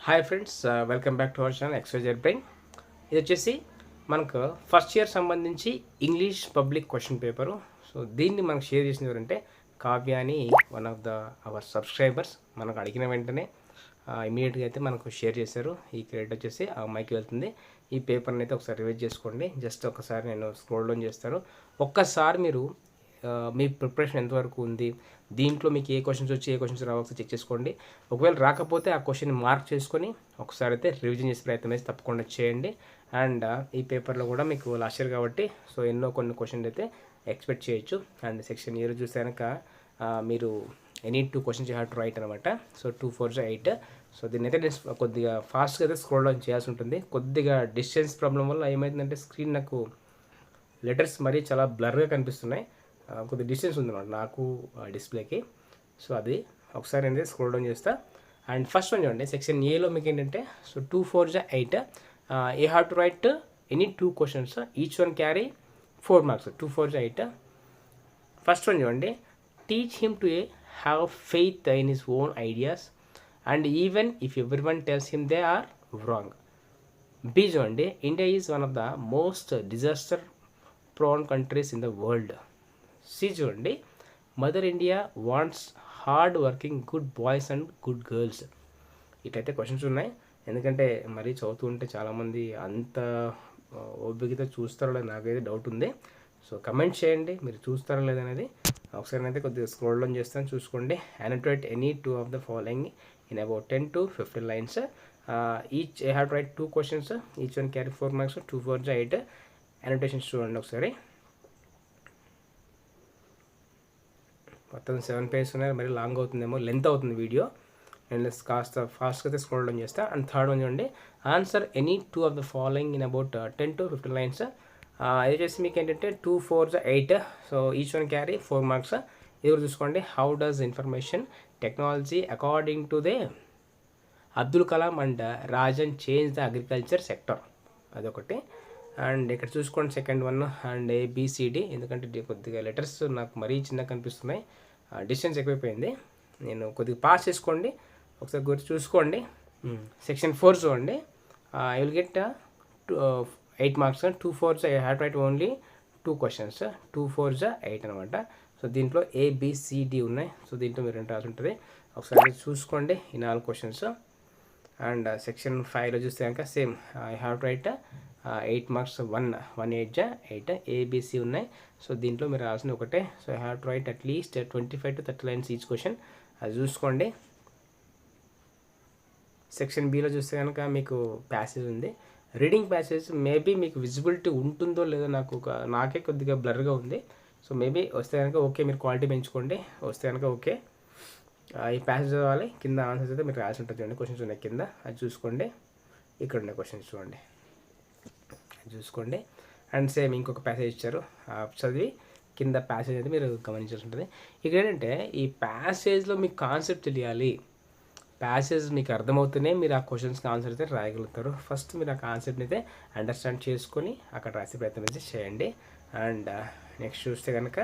Hi friends, welcome back to our channel XYZ brain. ఇది వచ్చేసి మనకు ఫస్ట్ ఇయర్ సంబంధించి English public question paper. So దీన్ని మనకు షేర్ చేసిన ఎవరంటే కావ్య అని one of the our subscribers. మనకు అడిగిన వెంటనే ఇమీడియట్గా అయితే మనకు షేర్ చేశారు. ఈ క్రెడిట్ వచ్చేసి ఆ అమ్మాయికి వెళ్తుంది. ఈ పేపర్ని అయితే ఒకసారి రివైజ్ చేసుకోండి. జస్ట్ ఒకసారి నేను స్క్రోల్ డౌన్ చేస్తాను. ఒక్కసారి మీరు మీ ప్రిపరేషన్ ఎంతవరకు ఉంది, దీంట్లో మీకు ఏ క్వశ్చన్స్ వచ్చి ఏ క్వశ్చన్స్ రావచ్చు చెక్ చేసుకోండి. ఒకవేళ రాకపోతే ఆ క్వశ్చన్ మార్క్ చేసుకొని ఒకసారి అయితే రివిజన్ చేసే ప్రయత్నం అయితే తప్పకుండా చేయండి. అండ్ ఈ పేపర్లో కూడా మీకు లాస్ట్ ఇయర్ కాబట్టి సో కొన్ని క్వశ్చన్స్ అయితే ఎక్స్పెక్ట్ చేయొచ్చు. అండ్ సెక్షన్ ఇయర్ చూస్తే కనుక మీరు any 2 questions you have to right అనమాట. సో 2 4 8. సో దీన్ని అయితే నేను కొద్దిగా ఫాస్ట్గా అయితే స్క్రోల్ డౌన్ చేయాల్సి ఉంటుంది. కొద్దిగా డిస్టెన్స్ ప్రాబ్లం వల్ల ఏమైందంటే స్క్రీన్ నాకు లెటర్స్ మరీ చాలా బ్లర్గా కనిపిస్తున్నాయి. కొద్దిగా డిస్టెన్స్ ఉందన్నమాట నాకు డిస్ప్లేకి. సో అది ఒకసారి ఏంటంటే స్క్రోల్ డౌన్ చేస్తా. అండ్ ఫస్ట్ వన్ చూడండి, సెక్షన్ ఏలో మీకు ఏంటంటే so 2 4 8 you have to write any 2 questions, each one carry 4 marks. 2 4 8. First one చూడండి, teach him to have faith in his own ideas and even if everyone tells him they are wrong. B చూడండి, India is one of the most disaster prone countries in the world. C చూడండి, mother India wants hard working good boys and good girls. ఇట్లయితే questions ఉన్నాయి. ఎందుకంటే మరీ చదువుతూ ఉంటే చాలామంది అంత ఓపికతో చూస్తారో లేదు నాకైతే డౌట్ ఉంది. సో కమెంట్ చేయండి మీరు చూస్తారో లేదనేది. ఒకసారి అయితే కొద్దిగా స్క్రోల్ డౌన్ చేస్తాను, చూసుకోండి. అనోటేట్ any 2 of the following in about 10 to 15 lines. Each I have to right 2 questions, each one carry 4 marks. 2 4 8. Annotations చూడండి ఒకసారి. మొత్తం 7 pages ఉన్నాయి. మరి లాంగ్ అవుతుందేమో, లెంత్ అవుతుంది వీడియో. నేను కాస్త ఫాస్ట్గా అయితే స్క్రోల్ డౌన్ చేస్తా. అండ్ థర్డ్ వన్ చూడండి, answer any 2 of the following in about 10 to 15 lines. ఇది వచ్చేసి మీకు ఏంటంటే 2 4 8. So each one carry 4 marks. ఇది కూడా చూసుకోండి. How does information technology according to they Abdul Kalam and Rajan change the agriculture sector, అదొకటి. అండ్ ఇక్కడ చూసుకోండి సెకండ్ వన్. అండ్ ABCD, ఎందుకంటే కొద్దిగా లెటర్స్ నాకు మరీ చిన్నగా కనిపిస్తున్నాయి, డిస్టెన్స్ ఎక్కువైపోయింది. నేను కొద్దిగా పాస్ చేసుకోండి, ఒకసారి గుర్తు చూసుకోండి. సెక్షన్ 4 చూడండి, I will get 8 marks. 2 4 I have to right only 2 questions. 2 4 8 అనమాట. సో దీంట్లో ABCD ఉన్నాయి. సో దీంట్లో మీరు రెండు రాసి ఉంటుంది, ఒకసారి చూసుకోండి ఈ 4 questions. అండ్ సెక్షన్ 5లో చూస్తే కనుక same I have to right 8 marks. 1 8 8 ABC ఉన్నాయి. సో దీంట్లో మీరు రాసిన ఒకటే. So I have to right at least 25 to 30 lines each question, అది చూసుకోండి. సెక్షన్ Bలో చూస్తే కనుక మీకు ప్యాసేజ్ ఉంది, రీడింగ్ ప్యాసేజ్. మేబీ మీకు విజిబిలిటీ ఉంటుందో లేదో నాకే కొద్దిగా బ్లర్గా ఉంది. సో మేబీ వస్తే కనుక ఓకే, మీరు క్వాలిటీ పెంచుకోండి. వస్తే కనుక ఓకే. ఈ ప్యాసేజ్ చదవాలి, కింద ఆన్సర్స్ అయితే మీరు రాసి ఉంటుంది చూడండి. క్వశ్చన్స్ ఉన్నాయి కింద, అది చూసుకోండి. ఇక్కడ ఉన్నాయి క్వశ్చన్స్ చూడండి, అది చూసుకోండి. అండ్ సేమ్ ఇంకొక ప్యాసేజ్ ఇచ్చారు, చదివి కింద ప్యాసేజ్ అయితే మీరు గమనించాల్సి ఉంటుంది. ఇక్కడ ఏంటంటే ఈ ప్యాసేజ్లో మీకు కాన్సెప్ట్ తెలియాలి. ప్యాసేజ్ మీకు అర్థమవుతూనే మీరు ఆ క్వశ్చన్స్కి ఆన్సర్ అయితే రాయగలుగుతారు. ఫస్ట్ మీరు ఆ కాన్సెప్ట్ని అయితే అండర్స్టాండ్ చేసుకొని అక్కడ రాసే ప్రయత్నం అయితే చేయండి. అండ్ నెక్స్ట్ చూస్తే కనుక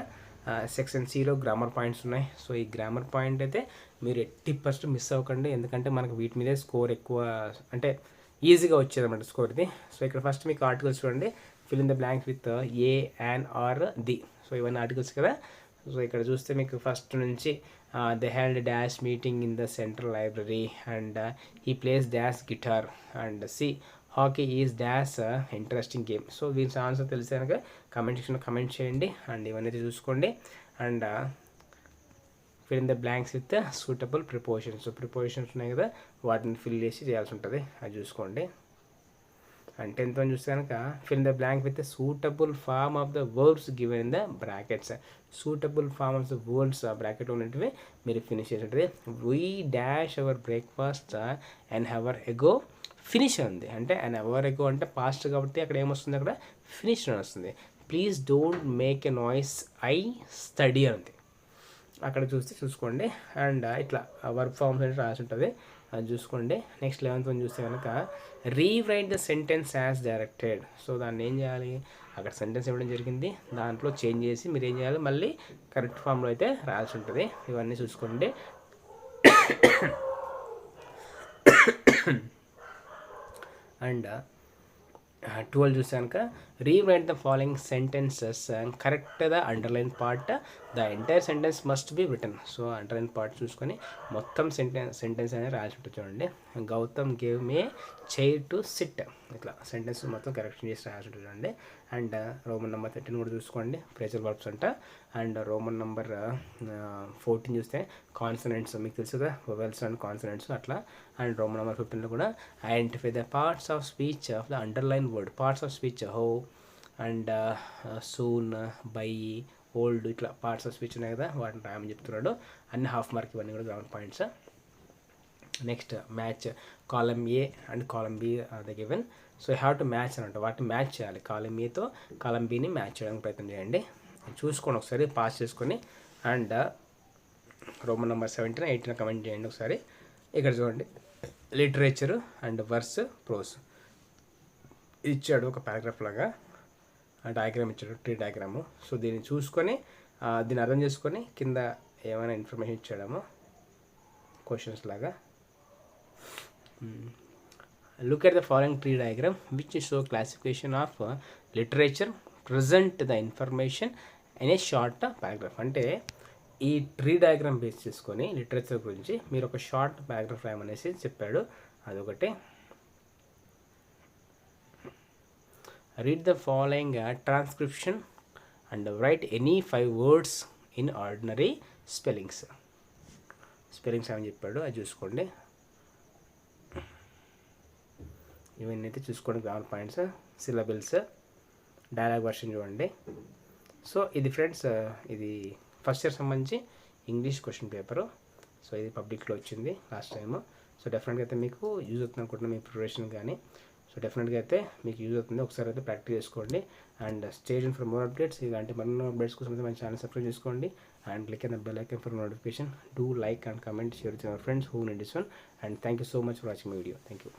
సెక్షన్ Cలో గ్రామర్ పాయింట్స్ ఉన్నాయి. సో ఈ గ్రామర్ పాయింట్ అయితే మీరు 80% మిస్ అవ్వకండి, ఎందుకంటే మనకు వీటి మీదే స్కోర్ ఎక్కువ, అంటే ఈజీగా వచ్చేదన్నమాట స్కోర్ ఇది. సో ఇక్కడ ఫస్ట్ మీకు ఆర్టికల్స్ చూడండి, fill in the blanks with A, An, or the. So ఇవన్నీ ఆర్టికల్స్ కదా. సో ఇక్కడ చూస్తే మీకు ఫస్ట్ నుంచి they held dash meeting in the central library and he plays dash guitar and c hockey is dash interesting game. So దీని answer తెలిసే కనుక comment సెక్షన్లో కమెంట్ చేయండి. అండ్ ఇవన్నీ చూసుకోండి. And fill in the blanks with suitable prepositions. So prepositions ఉన్నాయి కదా, వాటిని ఫిల్ చేసి చేయాల్సి ఉంటుంది, అది చూసుకోండి. అండ్ 10th వన్ చూస్తే కనుక fill in the blank with suitable form of the verbs given in the brackets. Suitable form of the words బ్రాకెట్లో ఉన్నట్టువి మీరు ఫినిష్ చేసి ఉంటుంది. We dash our breakfast and hour ago finish ఉంది, అంటే and hour ago అంటే past కాబట్టి అక్కడ ఏమొస్తుంది, అక్కడ ఫినిష్ అని వస్తుంది. Please don't make a noise, I study అంది, అక్కడ చూసుకోండి. అండ్ ఇట్లా వర్క్ ఫార్మ్స్ అనేది రాసి ఉంటుంది, అది చూసుకోండి. నెక్స్ట్ 11th వన్ చూస్తే కనుక rewrite the sentence as directed. So దాన్ని ఏం చేయాలి, అక్కడ సెంటెన్స్ ఇవ్వడం జరిగింది, దాంట్లో చేంజ్ చేసి మీరు ఏం చేయాలి, మళ్ళీ కరెక్ట్ ఫామ్లో అయితే రాసి ఉంటుంది. ఇవన్నీ చూసుకోండి. అండ్ 12 చూస్తే కనుక rewrite the following sentences correct the underlined part the entire sentence must be return. So underline part చూసుకొని మొత్తం సెంటెన్స్ అనేది రాసి ఉంటుంది చూడండి. Gautam gave me chair to sit, ఇట్లా సెంటెన్స్ మొత్తం కరెక్షన్ చేసి రాసి ఉంటుంది చూడండి. అండ్ రోమన్ నెంబర్ 13 కూడా చూసుకోండి, ఫ్రేజల్ వర్బ్స్ అంట. అండ్ రోమన్ నెంబర్ 14 చూస్తే కాన్సనెంట్స్, మీకు తెలుసు కదా వొవెల్స్ అండ్ కాన్సనెంట్స్ అట్లా. అండ్ రోమన్ నెంబర్ 15లో కూడా identify the parts of speech of the underline word. Parts of speech హో అండ్ సూన్, బై, ఓల్డ్, ఇట్లా పార్ట్స్ ఆఫ్ స్పీచ్ ఉన్నాయి కదా, వాటిని రాయమని చెప్తున్నాడు. అన్ని హాఫ్ మార్క్ ఇవన్నీ కూడా ground points. Next match column A and column B are the given. So you have to match అని అంటే వాటిని మ్యాచ్ చేయాలి. కాలమ్ ఏతో కాలమ్ బిని మ్యాచ్ చేయడానికి ప్రయత్నం చేయండి. చూసుకొని ఒకసారి పాస్ చేసుకొని. అండ్ రోమన్ నెంబర్ 17, 18 కమెంట్ చేయండి ఒకసారి. ఇక్కడ చూడండి లిటరేచర్ అండ్ వర్స్, ప్రోస్ ఇచ్చాడు ఒక పారాగ్రాఫ్ లాగా, డయాగ్రామ్ ఇచ్చాడు, ట్రీ డయాగ్రాము. సో దీన్ని చూసుకొని దీన్ని అర్థం చేసుకొని కింద ఏమైనా ఇన్ఫర్మేషన్ ఇచ్చాడేమో క్వశ్చన్స్ లాగా. Look at the following tree diagram which show classification of literature. Present the information in a short paragraph. అంటే ఈ ట్రీ డయాగ్రామ్ బేస్ చేసుకొని లిటరేచర్ గురించి మీరు ఒక షార్ట్ పారాగ్రాఫ్ రాయమనేసి చెప్పాడు. అదొకటి. Read the following transcription and right any 5 words in ordinary spellings. Spellings ఏమని చెప్పాడు అది చూసుకోండి. ఇవన్నీ అయితే చూసుకోండి grammar points, syllables, dialogue version చూడండి. సో ఇది ఫ్రెండ్స్, ఇది ఫస్ట్ ఇయర్ సంబంధించి ఇంగ్లీష్ క్వశ్చన్ పేపరు. సో ఇది పబ్లిక్లో వచ్చింది లాస్ట్ టైము. సో డెఫినెట్గా అయితే మీకు యూజ్ అవుతుంది అనుకుంటున్నాను మీ ప్రిపరేషన్ కానీ. సో డెఫినెట్గా అయితే మీకు యూజ్ అవుతుంది, ఒకసారి అయితే ప్రాక్టీస్ చేసుకోండి. And stay tuned for more updates. ఇలాంటి మరిన్ని అప్డేట్స్ కోసం అయితే మన ఛానల్ సబ్స్క్రైబ్ చేసుకోండి. And click on the bell icon for notification. Do like and comment, share with your friends who need this one. And thank you so much for watching my video. Thank you.